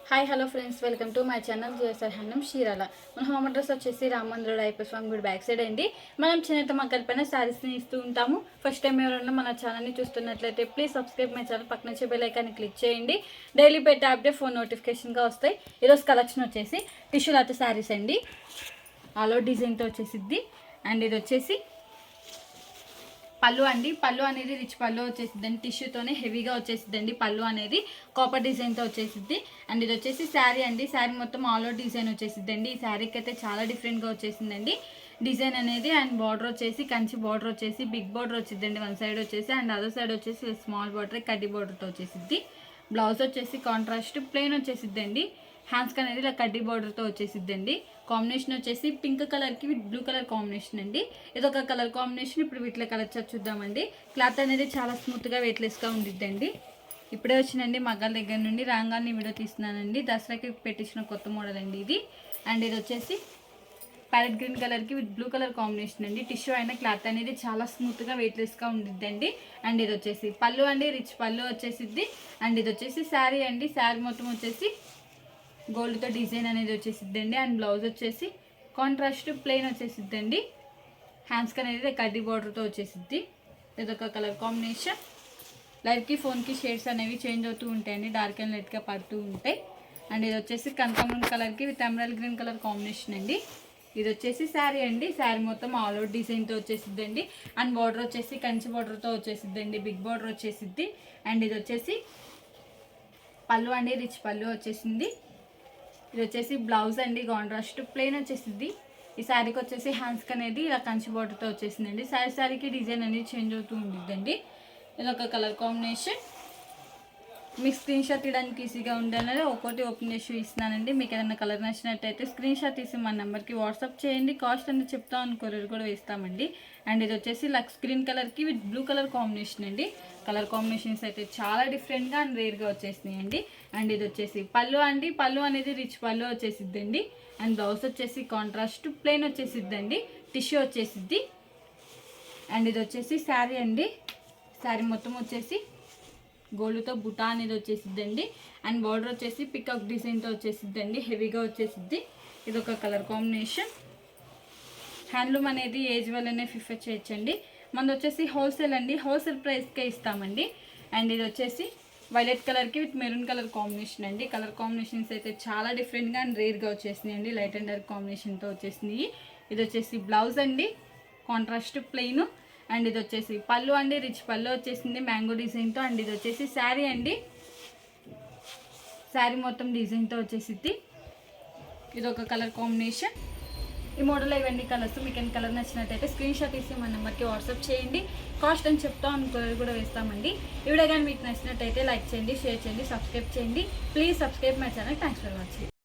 Hi hello friends, welcome to my channel GSR handloom Chirala. మన home address వచ్చేసి రామంద్ర అయ్యప్ప స్వామి గుడి back side అండి. మనం చేనేత మగ్గల పైన శారీస్ని ఇస్తూ ఉంటాము. ఫస్ట్ టైం ఎవరైనా మన ఛానల్ని చూస్తున్నట్లయితే ప్లీజ్ సబ్స్క్రైబ్ మై ఛానల్, పక్కన వచ్చే బెల్ ఐకాన్ని క్లిక్ చేయండి. డైలీ పెట్టే అప్డేట్ ఫోన్ నోటిఫికేషన్గా వస్తాయి. ఈరోజు కలెక్షన్ వచ్చేసి టిష్యూ లాత శారీస్ అండి. ఆల్ ఓవర్ డిజైన్తో వచ్చేసిద్ది. అండ్ ఇది వచ్చేసి పళ్ళు అండి. పళ్ళు అనేది రిచ్ పళ్ళు వచ్చేసిద్దండి. టిష్యూతోనే హెవీగా వచ్చేసిద్దండి. పళ్ళు అనేది కాపర్ డిజైన్తో వచ్చేసిద్ది. అండ్ ఇది వచ్చేసి శారీ అండి. శారీ మొత్తం ఆల్ ఓవర్ డిజైన్ వచ్చేసిద్దండి. ఈ శారీకి అయితే చాలా డిఫరెంట్గా వచ్చేసిందండి డిజైన్ అనేది. అండ్ బార్డర్ వచ్చేసి కంచి బార్డర్ వచ్చేసి బిగ్ బార్డర్ వచ్చిద్దండి వన్ సైడ్ వచ్చేసి. అండ్ అదర్ సైడ్ వచ్చేసి స్మాల్ బార్డర్ కడ్డీ బార్డర్తో వచ్చేసిద్ది. బ్లౌజ్ వచ్చేసి కాంట్రాస్ట్ ప్లెయిన్ వచ్చేసిద్దండి. హ్యాండ్స్కి అనేది ఇలా కడ్డీ బార్డర్తో వచ్చేసిద్దండి. కాంబినేషన్ వచ్చేసి పింక్ కలర్కి విత్ బ్లూ కలర్ కాంబినేషన్ అండి. ఇదొక కలర్ కాంబినేషన్. ఇప్పుడు వీటిలో కలర్ చూద్దామండి. క్లాత్ అనేది చాలా స్మూత్గా వెయిట్లెస్గా ఉండిద్దండి. ఇప్పుడే వచ్చినండి మగ్గాల దగ్గర నుండి. రాగాన్ని వీడియో తీస్తున్నానండి. దసరాకి పెట్టించిన కొత్త మోడల్ అండి ఇది. అండ్ ఇది వచ్చేసి ప్యారెట్ గ్రీన్ కలర్కి విత్ బ్లూ కలర్ కాంబినేషన్ అండి. టిష్యూ అయిన క్లాత్ అనేది చాలా స్మూత్గా వెయిట్లెస్గా ఉండిద్దండి. అండ్ ఇది వచ్చేసి పళ్ళు అండి. రిచ్ పళ్ళు వచ్చేసిద్ది. అండ్ ఇది వచ్చేసి శారీ అండి. శారీ మొత్తం వచ్చేసి గోల్డ్తో డిజైన్ అనేది వచ్చేసిద్దండి. అండ్ బ్లౌజ్ వచ్చేసి కాంట్రాస్ట్ ప్లెయిన్ వచ్చేసిద్దండి. హ్యాండ్స్కి అనేది కడ్డీ బార్డర్తో వచ్చేసిద్ది. ఇదొక కలర్ కాంబినేషన్. లైవ్కి ఫోన్కి షేడ్స్ అనేవి చేంజ్ అవుతూ ఉంటాయండి. డార్క్ అండ్ లైట్గా పడుతూ ఉంటాయి. అండ్ ఇది వచ్చేసి కనకాంబరం కలర్కి with emerald green colour combination అండి. ఇది వచ్చేసి శారీ అండి. శారీ మొత్తం ఆల్ ఓవర్ డిజైన్తో వచ్చేసిద్దండి. అండ్ బార్డర్ వచ్చేసి కంచి బార్డర్తో వచ్చేసిద్దండి. బిగ్ బార్డర్ వచ్చేసిద్ది. అండ్ ఇది వచ్చేసి పళ్ళు అండి. రిచ్ పళ్ళు వచ్చేసింది. ఇది వచ్చేసి బ్లౌజ్ అండి. కాంట్రాస్ట్ ప్లెయిన్ వచ్చేసింది. ఈ శారీకి వచ్చేసి హ్యాండ్స్కి అనేది ఇలా కంచి బార్డర్తో వచ్చేసిందండి. శారీకి డిజైన్ అనేది చేంజ్ అవుతూ ఉండిద్దండి. ఇది ఒక కలర్ కాంబినేషన్. మీకు స్క్రీన్ షాట్ తీయడానికి ఈజీగా ఉండాలని ఒకటి ఓపెన్ చేసి ఇస్తున్నానండి. మీకు ఏదైనా కలర్ నచ్చినట్టయితే స్క్రీన్ షాట్ తీసి మన నెంబర్కి వాట్సాప్ చేయండి. కాస్ట్ అనేది చెప్తామని కొరియర్ కూడా వేస్తామండి. అండ్ ఇది వచ్చేసి లక్స్ గ్రీన్ కలర్కి విత్ బ్లూ కలర్ కాంబినేషన్ అండి. కలర్ కాంబినేషన్స్ అయితే చాలా డిఫరెంట్గా అండ్ రేర్గా వచ్చేసినాయి అండి. అండ్ ఇది వచ్చేసి పళ్ళు అండి. పళ్ళు అనేది రిచ్ పళ్ళు వచ్చేసిద్దండి. అండ్ బ్లౌజ్ వచ్చేసి కాంట్రాస్ట్ ప్లెయిన్ వచ్చేసిద్దండి. టిష్యూ వచ్చేసిద్ది. అండ్ ఇది వచ్చేసి శారీ అండి. శారీ మొత్తం వచ్చేసి గోల్డ్తో బుటా అనేది వచ్చేసిద్దండి. అండ్ బార్డర్ వచ్చేసి పికాక్ డిజైన్తో వచ్చేసిద్దండి. హెవీగా వచ్చేసిద్ది. ఇది ఒక కలర్ కాంబినేషన్. హ్యాండ్లూమ్ అనేది ఏజ్ వల్లనే ప్రిఫర్ చేయొచ్చండి. మనది వచ్చేసి హోల్సేల్ అండి. హోల్సేల్ ప్రైస్కే ఇస్తామండి. అండ్ ఇది వచ్చేసి వైలెట్ కలర్కి విత్ మెరూన్ కలర్ కాంబినేషన్ అండి. కలర్ కాంబినేషన్స్ అయితే చాలా డిఫరెంట్గా అండ్ రేర్గా వచ్చేసినాయి అండి. లైట్ అండ్ డార్క్ కాంబినేషన్తో వచ్చేసినాయి. ఇది వచ్చేసి బ్లౌజ్ అండి. Contrast plain. అండ్ ఇది వచ్చేసి పళ్ళు అండి. రిచ్ పళ్ళు వచ్చేసింది మ్యాంగో డిజైన్తో. అండ్ ఇది వచ్చేసి శారీ అండి. శారీ మొత్తం డిజైన్తో వచ్చేసిద్ది. ఇది ఒక కలర్ కాంబినేషన్. ఈ మోడల్ ఇవన్నీ కలర్స్. మీకు ఎన్ని కలర్ నచ్చినట్టయితే స్క్రీన్ షాట్ తీసి మన నెంబర్కి వాట్సాప్ చేయండి. కాస్ట్ అని చెప్తాం కొరియర్ కూడా వేస్తామండి. ఈ వీడియో కానీ మీకు నచ్చినట్టయితే లైక్ చేయండి, షేర్ చేయండి, సబ్స్క్రైబ్ చేయండి. Please subscribe my channel. Thanks for watching.